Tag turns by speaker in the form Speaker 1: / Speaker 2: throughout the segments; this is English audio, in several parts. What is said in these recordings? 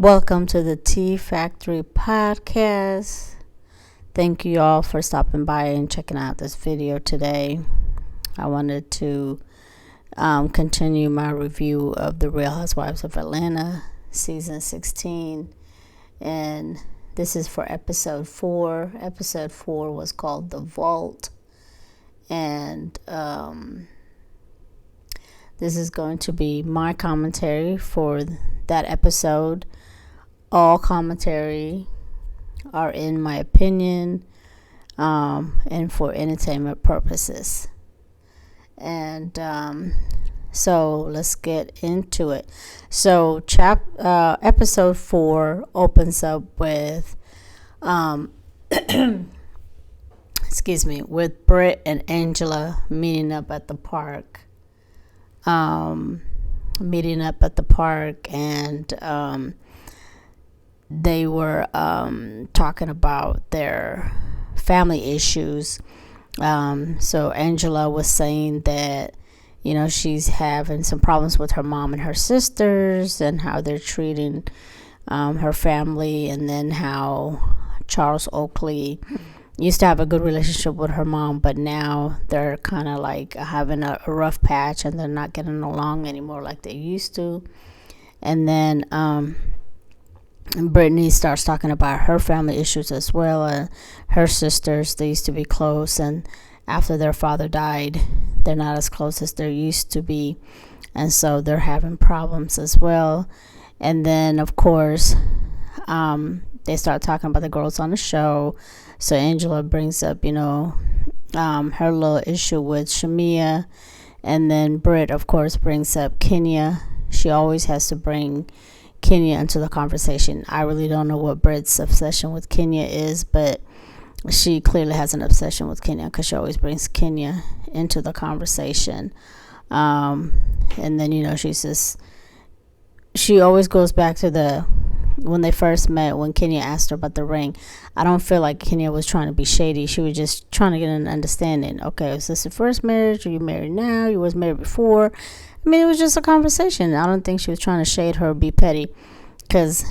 Speaker 1: Welcome to the Tea Factory podcast. Thank you all for stopping by and checking out this video today. I wanted to continue my review of the Real Housewives of Atlanta season 16, and this is for episode 4. Episode 4 was called The Vault, and this is going to be my commentary for that episode. All commentary are in my opinion and for entertainment purposes. And so let's get into it. So episode 4 opens up with with Britt and Angela meeting up at the park. And they were talking about their family issues. So Angela was saying that, she's having some problems with her mom and her sisters and how they're treating her family, and then how Charles Oakley used to have a good relationship with her mom, but now they're kind of like having a rough patch and they're not getting along anymore like they used to. And then Brittany starts talking about her family issues as well, and her sisters. They used to be close, and after their father died, they're not as close as they used to be, and so they're having problems as well. And then of course they start talking about the girls on the show. So Angela brings up her little issue with Shamia, and then Britt of course brings up Kenya. She always has to bring Kenya into the conversation. I really don't know what Britt's obsession with Kenya is, but she clearly has an obsession with Kenya because she always brings Kenya into the conversation. And then she always goes back to when they first met, when Kenya asked her about the ring. I don't feel like Kenya was trying to be shady. She was just trying to get an understanding. Okay, is this your first marriage? Are you married now? You was married before? I mean, it was just a conversation. I don't think she was trying to shade her or be petty, because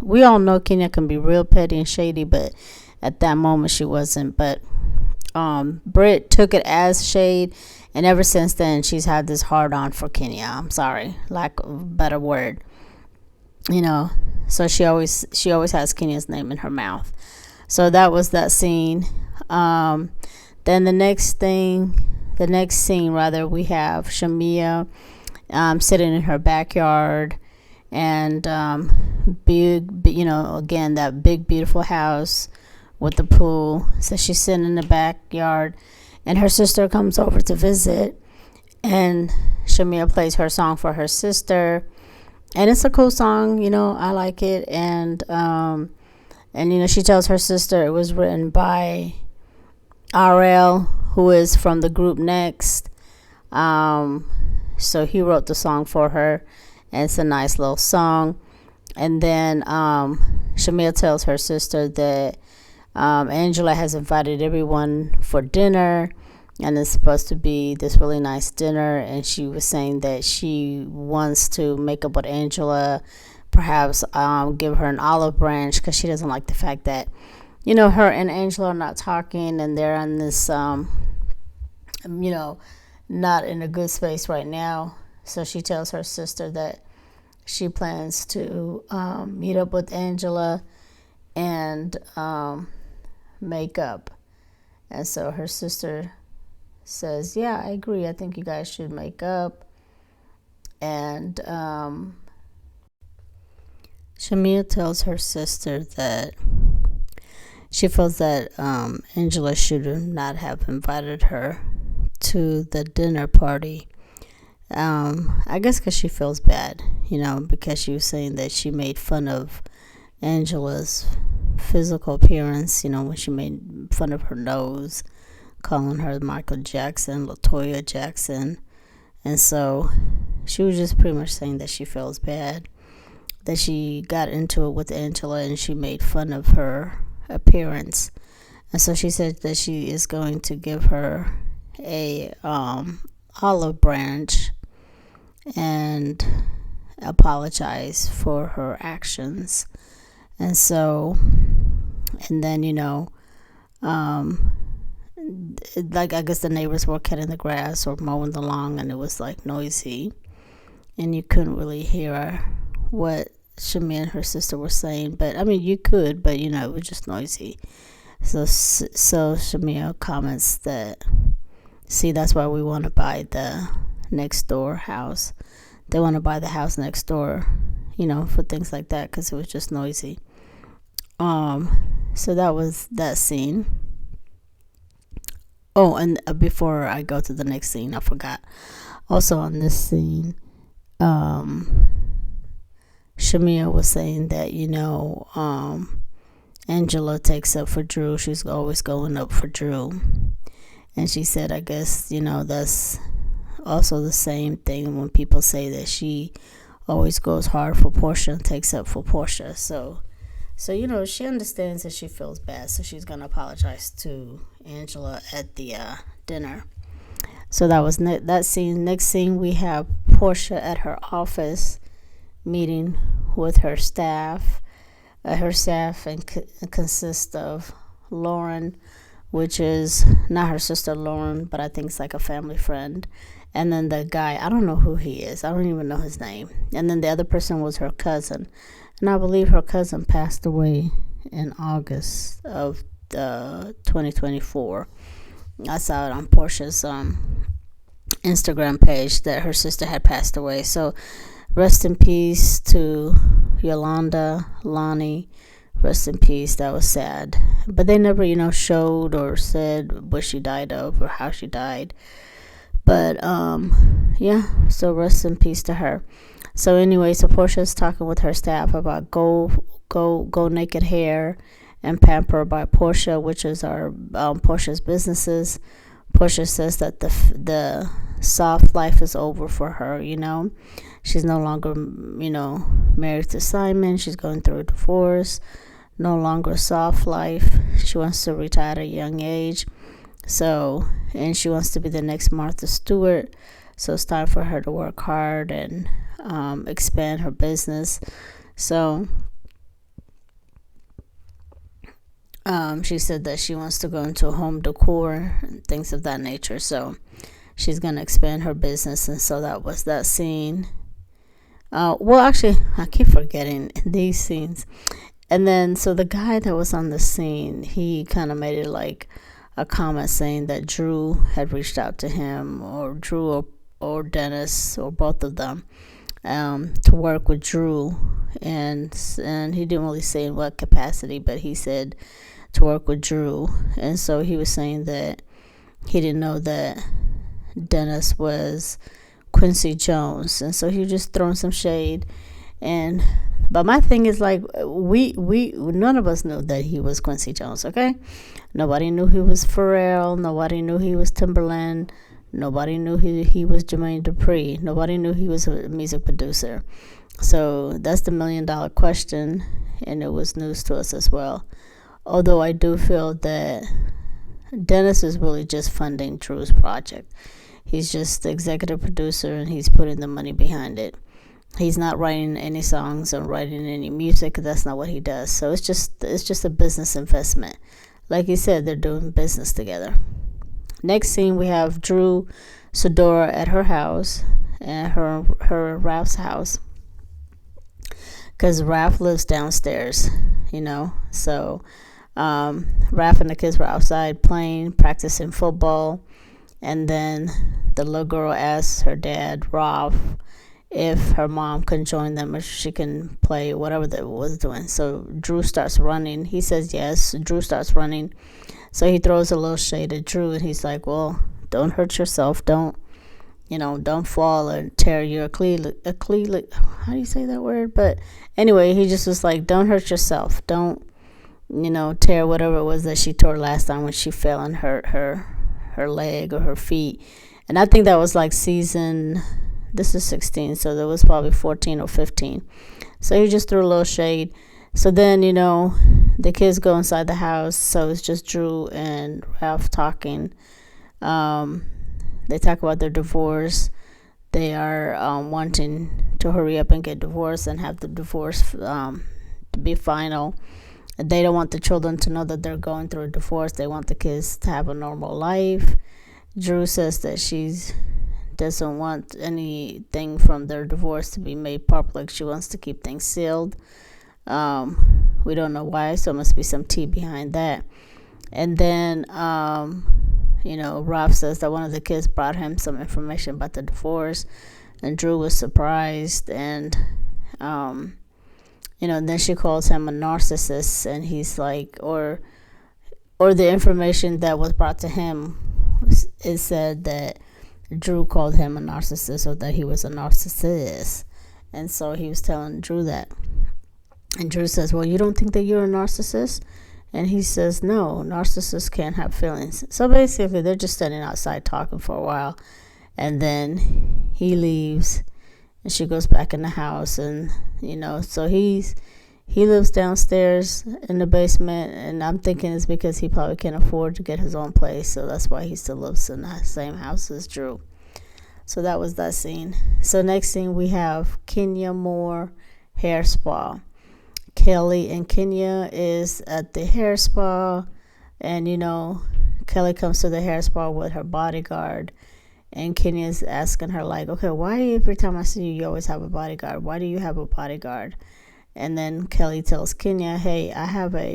Speaker 1: we all know Kenya can be real petty and shady, but at that moment she wasn't. But Britt took it as shade, and ever since then she's had this hard on for Kenya. I'm sorry, lack of a better word. So she always has Kenya's name in her mouth. So that was that scene. Then the next scene, we have Shamia sitting in her backyard, and again, that big beautiful house with the pool. So she's sitting in the backyard, and her sister comes over to visit, and Shamia plays her song for her sister, and it's a cool song. I like it. And she tells her sister it was written by RL, who is from the group Next. So he wrote the song for her, and it's a nice little song. And then Shamia tells her sister that Angela has invited everyone for dinner, and it's supposed to be this really nice dinner. And she was saying that she wants to make up with Angela, perhaps give her an olive branch, because she doesn't like the fact that her and Angela are not talking, and they're on this not in a good space right now. So she tells her sister that she plans to meet up with Angela and make up. And so her sister says, yeah, I agree, I think you guys should make up. And Shamia tells her sister that she feels that Angela should not have invited her to the dinner party. I guess because she feels bad, because she was saying that she made fun of Angela's physical appearance, when she made fun of her nose, calling her Michael Jackson, LaToya Jackson. And so she was just pretty much saying that she feels bad that she got into it with Angela and she made fun of her appearance. And so she said that she is going to give her a olive branch, and apologize for her actions. And so, and then, um, like, I guess the neighbors were cutting the grass or mowing the lawn, and it was like noisy, and you couldn't really hear what Shamia and her sister were saying. But I mean, you could, but it was just noisy. So Shamia comments that, see, that's why we want to buy the next door house. They want to buy the house next door, for things like that, because it was just noisy. So that was that scene. Oh, and before I go to the next scene, I forgot. Also on this scene, Shamia was saying that, Angela takes up for Drew. She's always going up for Drew. And she said, I guess, that's also the same thing when people say that she always goes hard for Portia and takes up for Portia. So she understands that she feels bad, so she's going to apologize to Angela at the dinner. So that was that scene. Next scene, we have Portia at her office meeting with her staff. Her staff consists of Lauren, which is not her sister Lauren, but I think it's like a family friend. And then the guy, I don't know who he is. I don't even know his name. And then the other person was her cousin. And I believe her cousin passed away in August of 2024. I saw it on Portia's Instagram page that her sister had passed away. So rest in peace to Yolanda, Lonnie. Rest in peace. That was sad. But they never, showed or said what she died of or how she died. But yeah, so rest in peace to her. So anyway, so Portia's talking with her staff about go naked hair and pamper by Portia, which is our Portia's businesses. Portia says that the soft life is over for her. She's no longer married to Simon. She's going through a divorce. No longer a soft life. She wants to retire at a young age. So, and she wants to be the next Martha Stewart. So it's time for her to work hard and expand her business. So she said that she wants to go into home decor and things of that nature. So she's going to expand her business. And so that was that scene. Well, actually, I keep forgetting these scenes. And then, so the guy that was on the scene, he kind of made it like a comment saying that Drew had reached out to him, or Drew or Dennis, or both of them, to work with Drew. And he didn't really say in what capacity, but he said to work with Drew. And so he was saying that he didn't know that Dennis was Quincy Jones. And so he was just throwing some shade. But my thing is, like, we none of us knew that he was Quincy Jones, okay? Nobody knew he was Pharrell. Nobody knew he was Timberland. Nobody knew he was Jermaine Dupri. Nobody knew he was a music producer. So that's the $1 million question, and it was news to us as well. Although I do feel that Dennis is really just funding Drew's project. He's just the executive producer, and he's putting the money behind it. He's not writing any songs or writing any music. That's not what he does. So it's just a business investment. Like you said, they're doing business together. Next scene, we have Drew Sidora at her house, at her Ralph's house, because Ralph lives downstairs, So Ralph and the kids were outside playing, practicing football, and then the little girl asks her dad, Ralph, if her mom can join them, or she can play whatever they was doing. So Drew starts running. He says yes. Drew starts running. So he throws a little shade at Drew, and he's like, well, don't hurt yourself. Don't fall and tear your Achilles. How do you say that word? But anyway, he just was like, don't hurt yourself. Don't, tear whatever it was that she tore last time when she fell and hurt her leg or her feet. And I think that was like this is 16, so there was probably 14 or 15. So he just threw a little shade. So then, the kids go inside the house. So it's just Drew and Ralph talking. They talk about their divorce. they are wanting to hurry up and get divorced and have the divorce to be final. They don't want the children to know that they're going through a divorce. They want the kids to have a normal life. Drew says that she doesn't want anything from their divorce to be made public. She wants to keep things sealed. We don't know why, so it must be some tea behind that. And then, Rob says that one of the kids brought him some information about the divorce, and Drew was surprised. And, then she calls him a narcissist, and he's like, or the information that was brought to him, it said that Drew called him a narcissist, or that he was a narcissist. And so he was telling Drew that. And Drew says, well, you don't think that you're a narcissist? And he says, no, narcissists can't have feelings. So basically, they're just standing outside talking for a while. And then he leaves, and she goes back in the house. And, so he lives downstairs in the basement. And I'm thinking it's because he probably can't afford to get his own place. So that's why he still lives in the same house as Drew. So that was that scene. So next scene, we have Kenya Moore hair spa. Kelly and Kenya is at the hair spa, and Kelly comes to the hair spa with her bodyguard, and Kenya's asking her like, okay, why every time I see you always have a bodyguard? Why do you have a bodyguard? And then Kelly tells Kenya, hey,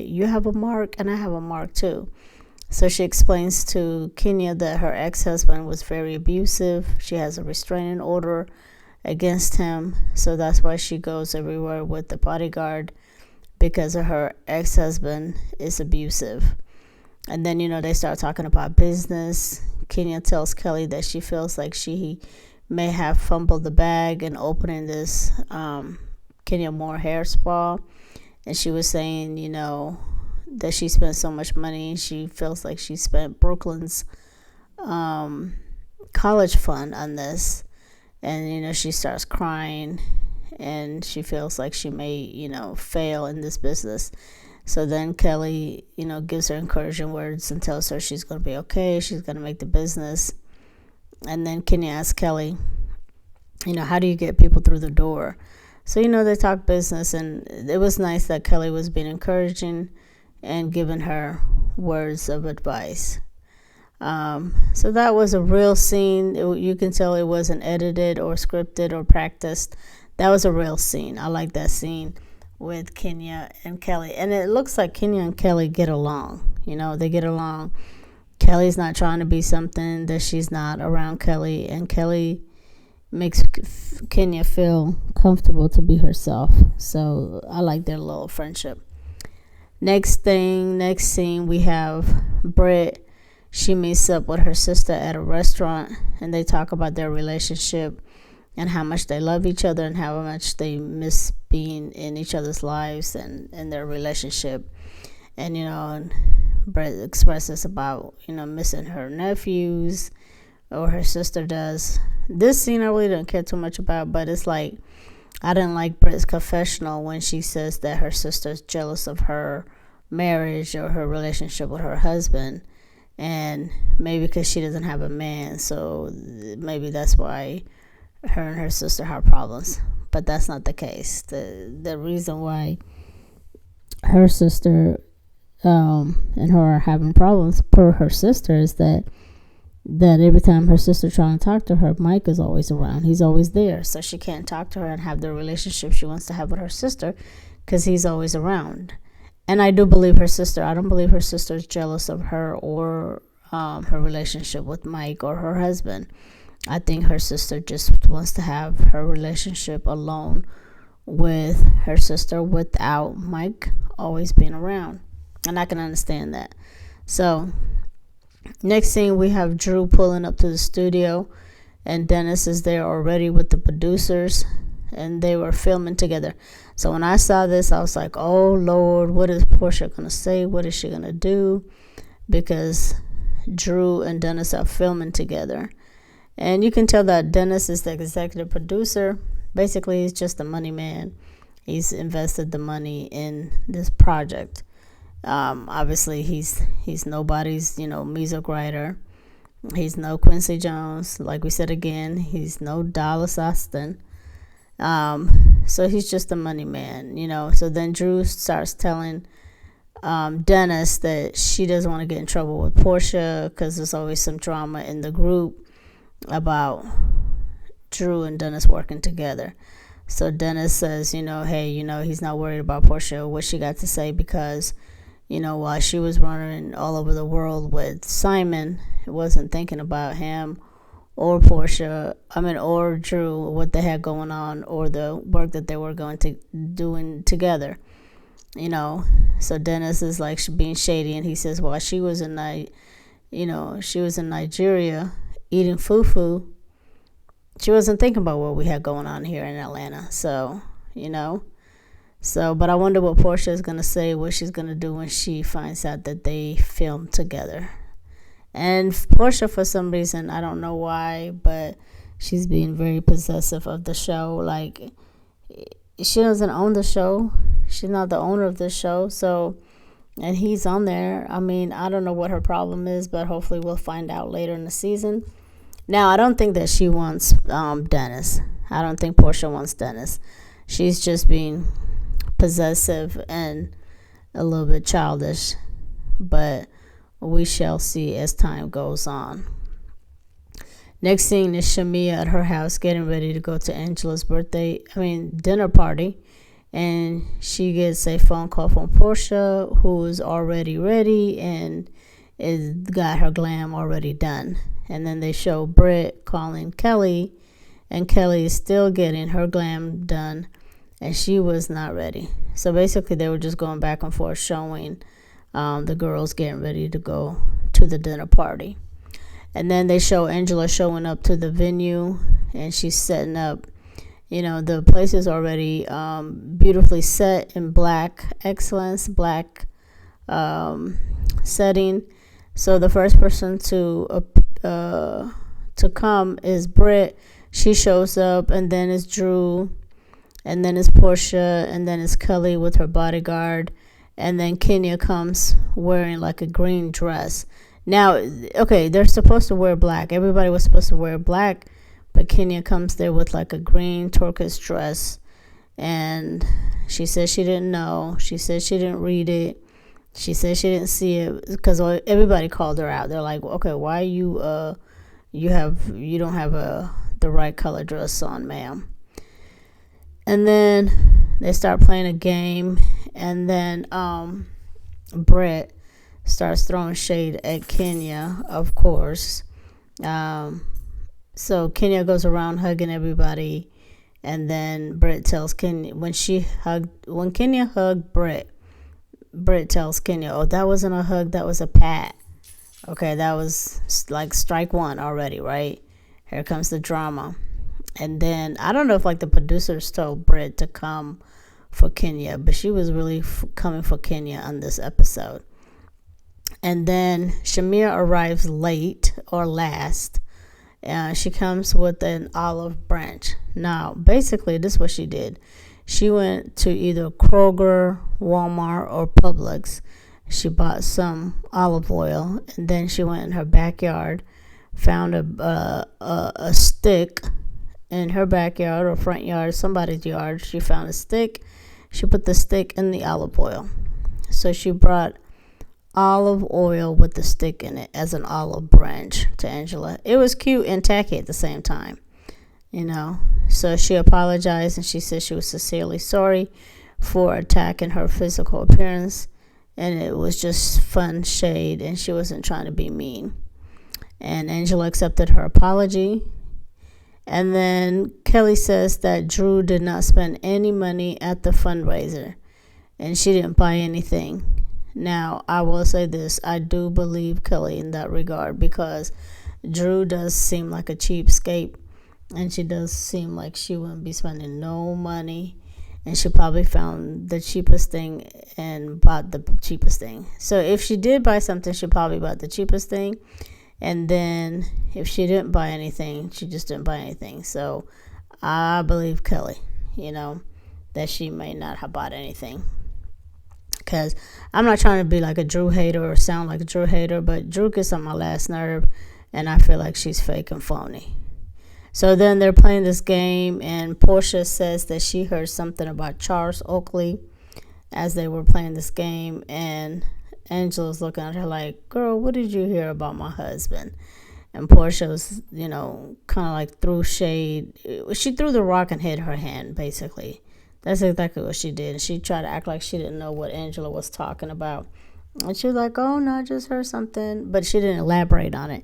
Speaker 1: you have a mark and I have a mark too. So she explains to Kenya that her ex-husband was very abusive. She has a restraining order against him, so that's why she goes everywhere with the bodyguard, because of her ex-husband is abusive. And then they start talking about business. Kenya tells Kelly that she feels like she may have fumbled the bag in opening this Kenya Moore hair spa, and she was saying that she spent so much money. She feels like she spent Brooklyn's college fund on this. And she starts crying, and she feels like she may fail in this business. So then Kelly gives her encouraging words and tells her she's going to be okay, she's going to make the business. And then Kenya asks Kelly, how do you get people through the door? So they talk business, and it was nice that Kelly was being encouraging and giving her words of advice. So that was a real scene. You can tell it wasn't edited or scripted or practiced. That was a real scene. I like that scene with Kenya and Kelly. And it looks like Kenya and Kelly get along. They get along. Kelly's not trying to be something that she's not around Kelly. And Kelly makes Kenya feel comfortable to be herself. So I like their little friendship. Next scene, we have Britt. She meets up with her sister at a restaurant, and they talk about their relationship and how much they love each other and how much they miss being in each other's lives and in their relationship. And Britt expresses about missing her nephews, or her sister does. This scene I really didn't care too much about, but it's like I didn't like Britt's confessional when she says that her sister's jealous of her marriage or her relationship with her husband. And maybe because she doesn't have a man, so maybe that's why her and her sister have problems. But that's not the case. The reason why her sister and her are having problems per her sister is that every time her sister trying to talk to her, Mike is always around. He's always there. So she can't talk to her and have the relationship she wants to have with her sister because he's always around. And I do believe her sister. I don't believe her sister is jealous of her or her relationship with Mike or her husband. I think her sister just wants to have her relationship alone with her sister without Mike always being around. And I can understand that. So next scene, we have Drew pulling up to the studio, and Dennis is there already with the producers, and they were filming together. So when I saw this, I was like, oh Lord, what is Portia gonna say? What is she gonna do? Because Drew and Dennis are filming together, and you can tell that Dennis is the executive producer. Basically, he's just the money man. He's invested the money in this project. Obviously, he's nobody's music writer, He's no Quincy Jones. Like we said again, he's no Dallas Austin. So he's just a money man, you know. So then Drew starts telling Dennis that she doesn't want to get in trouble with Portia because there's always some drama in the group about Drew and Dennis working together. So Dennis says, you know, hey, you know, he's not worried about Portia, what she got to say, because, you know, while she was running all over the world with Simon, it wasn't thinking about him or Portia, or Drew, what they had going on, or the work that they were going to doing together, you know. So Dennis is like being shady, and he says, well, she was in Nigeria eating fufu. She wasn't thinking about what we had going on here in Atlanta. So, you know. So, but I wonder what Portia is going to say, what she's going to do when she finds out that they filmed together. And Portia, for some reason, I don't know why, but she's being very possessive of the show. Like, she doesn't own the show. She's not the owner of the show. So, and he's on there. I mean, I don't know what her problem is, but hopefully we'll find out later in the season. Now, I don't think that she wants Dennis. I don't think Portia wants Dennis. She's just being possessive and a little bit childish. But we shall see as time goes on. Next scene is Shamia at her house getting ready to go to Angela's dinner party. And she gets a phone call from Portia, who is already ready and is got her glam already done. And then they show Britt calling Kelly, and Kelly is still getting her glam done, and she was not ready. So basically they were just going back and forth showing the girls getting ready to go to the dinner party. And then they show Angela showing up to the venue, and she's setting up. You know, the place is already beautifully set in black excellence, black setting. So the first person to come is Britt. She shows up, and then it's Drew, and then it's Portia, and then it's Kelly with her bodyguard, and then Kenya comes wearing like a green dress. Now, okay, they're supposed to wear black. Everybody was supposed to wear black, but Kenya comes there with like a green turquoise dress, and she says she didn't know. She said she didn't read it. She said she didn't see it because everybody called her out. They're like, okay, why you don't have the right color dress on, ma'am. And then they start playing a game, and then Brett starts throwing shade at Kenya, of course. So Kenya goes around hugging everybody, and then Brett tells Kenya when Kenya hugged Britt tells Kenya, oh, that wasn't a hug, that was a pat. Okay, that was like strike one already, right? Here comes the drama. And then, I don't know if like the producers told Britt to come for Kenya, but she was really coming for Kenya on this episode. And then Shamia arrives late or last. She comes with an olive branch. Now, basically, this is what she did. She went to either Kroger, Walmart, or Publix. She bought some olive oil, and then she went in her backyard, found a stick in her backyard or front yard, somebody's yard. She found a stick. She put the stick in the olive oil. So she brought olive oil with the stick in it as an olive branch to Angela. It was cute and tacky at the same time, you know. So she apologized, and she said she was sincerely sorry for attacking her physical appearance, and it was just fun shade, and she wasn't trying to be mean. And Angela accepted her apology. And then Kelly says that Drew did not spend any money at the fundraiser, and she didn't buy anything. Now, I will say this. I do believe Kelly in that regard, because Drew does seem like a cheapskate, and she does seem like she wouldn't be spending no money, and she probably found the cheapest thing and bought the cheapest thing. So if she did buy something, she probably bought the cheapest thing. And then if she didn't buy anything, she just didn't buy anything. So I believe Kelly, you know, that she may not have bought anything. Because I'm not trying to be like a Drew hater or sound like a Drew hater, but Drew gets on my last nerve. and I feel like she's fake and phony. So then they're playing this game, and Portia says that she heard something about Charles Oakley as they were playing this game, and Angela's looking at her like, girl, what did you hear about my husband? And Portia was, kind of like threw shade. She threw the rock and hit her hand, basically. That's exactly what she did. And she tried to act like she didn't know what Angela was talking about. And she was like, oh, no, I just heard something. But she didn't elaborate on it.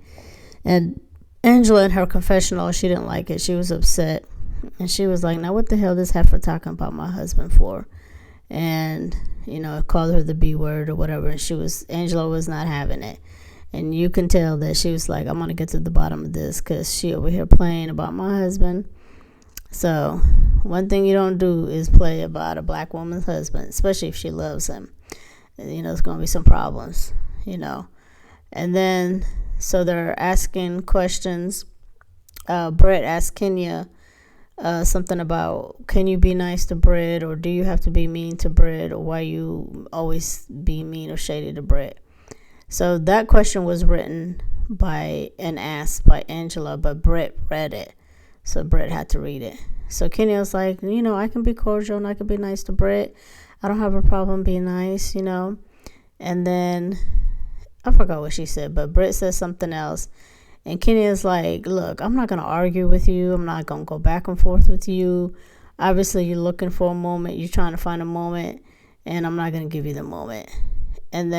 Speaker 1: And Angela, in her confessional, she didn't like it. She was upset. And she was like, now what the hell is this heifer talking about my husband for? And, called her the B word or whatever. And Angela was not having it. And you can tell that she was like, I'm going to get to the bottom of this, because she over here playing about my husband. So one thing you don't do is play about a black woman's husband, especially if she loves him. There's going to be some problems, And then, so they're asking questions. Brett asked Kenya something about, can you be nice to Brett, or do you have to be mean to Brett, or why you always be mean or shady to Brett? So that question was written and asked by Angela, but Brett read it. So Brett had to read it. So Kenya was like, I can be cordial and I can be nice to Brett. I don't have a problem being nice, And then I forgot what she said, but Brett said something else. And Kenya's like, look, I'm not going to argue with you. I'm not going to go back and forth with you. Obviously, you're looking for a moment. You're trying to find a moment, and I'm not going to give you the moment. And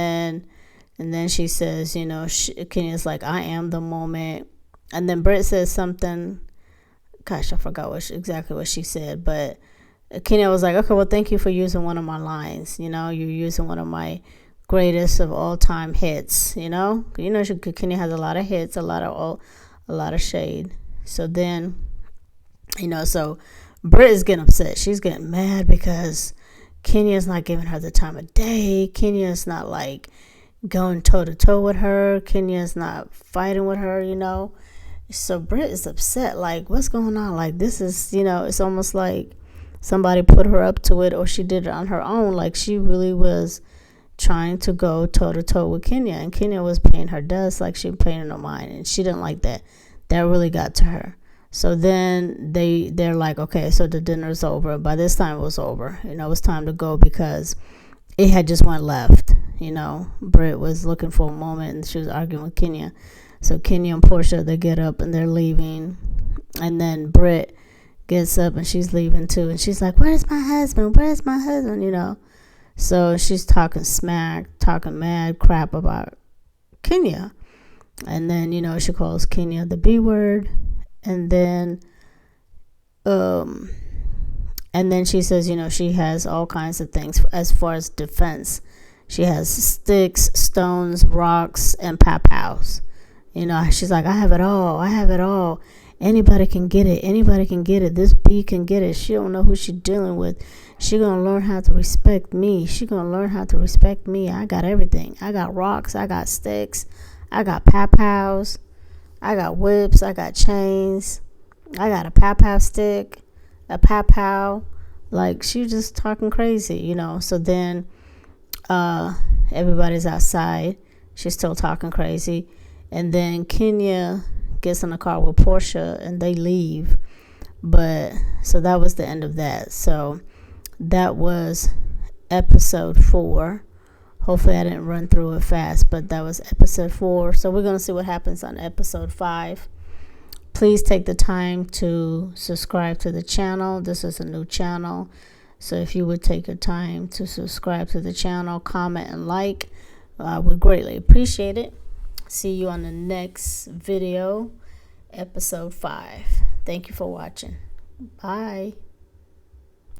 Speaker 1: then she says, Kenya's like, I am the moment. And then Brett says something. Gosh, I forgot exactly what she said. But Kenya was like, okay, well, thank you for using one of my lines. You're using one of my greatest of all time hits. Kenya has a lot of hits, a lot of shade. So then, so Britt is getting upset. She's getting mad because Kenya's not giving her the time of day. Kenya's not like going toe to toe with her. Kenya's not fighting with her. So Britt is upset. Like, what's going on? Like, this is, it's almost like somebody put her up to it, or she did it on her own. Like, she really was trying to go toe to toe with Kenya, and Kenya was paying her dust like she paid her no mind, and she didn't like that. That really got to her. So then they're like, okay, so the dinner's over. By this time it was over. It was time to go because it had just went left. Britt was looking for a moment, and she was arguing with Kenya. So Kenya and Portia, they get up and they're leaving, and then Britt gets up and she's leaving too, and she's like, where's my husband? Where's my husband? So she's talking smack, talking mad crap about Kenya. And then, she calls Kenya the B word. And then she says, she has all kinds of things as far as defense. She has sticks, stones, rocks, and pow-pows. She's like, I have it all. I have it all. Anybody can get it. Anybody can get it. This bee can get it. She don't know who she's dealing with. She gonna learn how to respect me. She gonna learn how to respect me. I got everything. I got rocks. I got sticks. I got pow-pows. I got whips. I got chains. I got a pow-pow stick. A pow-pow. Like, she just talking crazy, So then everybody's outside. She's still talking crazy. And then Kenya gets in the car with Portia and they leave. So that was the end of that. So that was episode 4. Hopefully I didn't run through it fast, but that was episode 4. So we're going to see what happens on episode 5. Please take the time to subscribe to the channel. This is a new channel. So if you would take your time to subscribe to the channel, comment, and like, I would greatly appreciate it. See you on the next video, episode 5. Thank you for watching. Bye.